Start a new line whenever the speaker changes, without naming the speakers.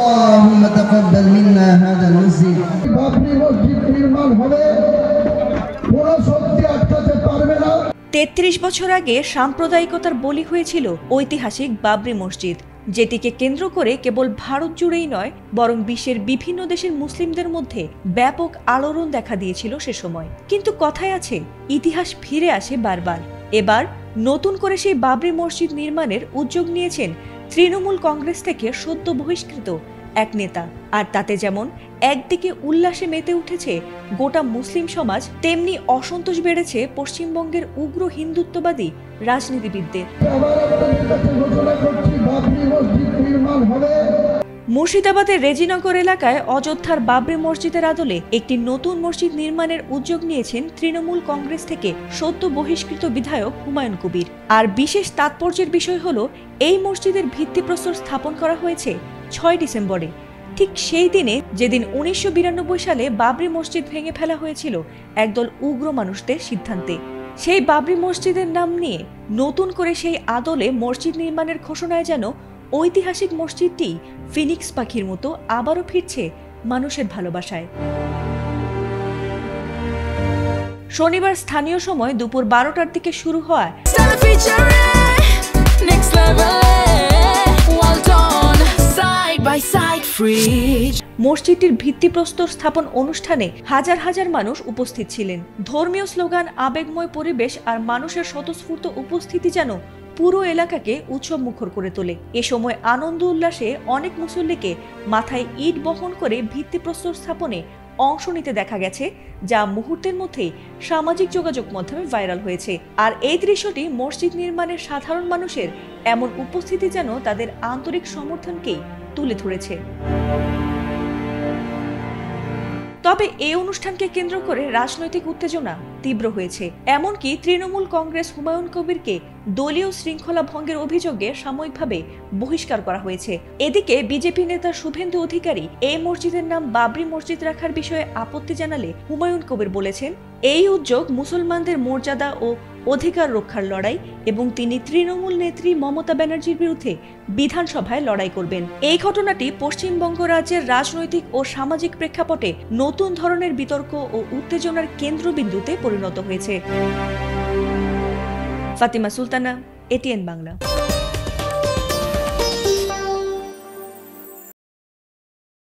আল্লাহুম্মা তাকাব্বাল মিন্না হাযাল মসজিদ। বাবরি মসজিদ নির্মাণ হবে, কোনো শক্তি আটকাতে পারবে না।
৩৩ বছর আগে সাম্প্রদায়িকতার বলি হয়েছিল ঐতিহাসিক বাবরি মসজিদ, যেটিকে কেন্দ্র করে কেবল ভারত জুড়েই নয় বরং বিশ্বের বিভিন্ন দেশের মুসলিমদের মধ্যে ব্যাপক আলোড়ন দেখা দিয়েছিল সে সময়। কিন্তু কথায় আছে, ইতিহাস ফিরে আসে বারবার। এবার নতুন করে সেই বাবরি মসজিদ নির্মাণের উদ্যোগ নিয়েছেন তৃণমূল কংগ্রেস থেকে সদ্য বহিষ্কৃত এক নেতা। আর তাতে যেমন একদিকে উল্লাসে মেতে উঠেছে গোটা মুসলিম সমাজ, তেমনি অসন্তোষ বেড়েছে পশ্চিমবঙ্গের উগ্র হিন্দুত্ববাদী রাজনীতিবিদদের। মুর্শিদাবাদের রেজিনগর এলাকায় অযোধ্যার বাবরি মসজিদের আদলে একটি নতুন মসজিদ নির্মাণের উদ্যোগ নিয়েছেন তৃণমূল কংগ্রেস থেকে সদ্য বহিষ্কৃত বিধায়ক হুমায়ুন কবির। আর বিশেষ তাৎপর্যের বিষয় হলো, এই মসজিদের ভিত্তিপ্রস্তর স্থাপন করা হয়েছে ৬ ডিসেম্বরে, ঠিক সেই দিনে যেদিন ১৯৯২ সালে বাবরি মসজিদ ভেঙে ফেলা হয়েছিল একদল উগ্র মানুষদের সিদ্ধান্তে। সেই বাবরি মসজিদের নাম নিয়ে নতুন করে সেই আদলে মসজিদ নির্মাণের ঘোষণায় যেন ঐতিহাসিক মসজিদটি ফিনিক্স পাখির মতো আবারও ফিরছে মানুষের ভালোবাসায়। শনিবার স্থানীয় সময় দুপুর ১২টার দিকে শুরু হওয়া মসজিদটির ভিত্তিপ্রস্তর স্থাপন অনুষ্ঠানে হাজার হাজার মানুষ উপস্থিত ছিলেন। ধর্মীয় স্লোগান, আবেগময় পরিবেশ আর মানুষের স্বতঃস্ফূর্ত উপস্থিতি যেন পুরো এলাকাকে উৎসব মুখর করে তোলে। এ সময় আনন্দ উল্লাসে অনেক মুসল্লিকে মাথায় ইট বহন করে ভিত্তিপ্রস্তর স্থাপনে অংশ নিতে দেখা গেছে, যা মুহূর্তের মধ্যেই সামাজিক যোগাযোগ মাধ্যমে ভাইরাল হয়েছে। আর এই দৃশ্যটি মসজিদ নির্মাণের সাধারণ মানুষের এমন উপস্থিতি যেন তাদের আন্তরিক সমর্থনকেই তুলে ধরেছে। তবে এই অনুষ্ঠানকে কেন্দ্র করে রাজনৈতিক উত্তেজনা তীব্র হয়েছে। এমনকি তৃণমূল কংগ্রেস হুমায়ুন কবিরকে দলীয় শৃঙ্খলা ভঙ্গের অভিযোগে সাময়িকভাবে বহিষ্কার করা হয়েছে। এদিকে বিজেপি নেতা শুভেন্দু অধিকারী এই মসজিদের নাম বাবরি মসজিদ রাখার বিষয়ে আপত্তি জানালে হুমায়ুন কবির বলেছেন, এই উদ্যোগ মুসলমানদের মর্যাদা ও অধিকার রক্ষার লড়াই এবং তিনি তৃণমূল নেত্রী মমতা ব্যানার্জির বিরুদ্ধে বিধানসভায় লড়াই করবেন। এই ঘটনাটি পশ্চিমবঙ্গ রাজ্যের রাজনৈতিক ও সামাজিক প্রেক্ষাপটে নতুন ধরনের বিতর্ক ও উত্তেজনার কেন্দ্রবিন্দুতে পরিণত হয়েছে। ফাতিমা সুলতানা, এটিএন বাংলা।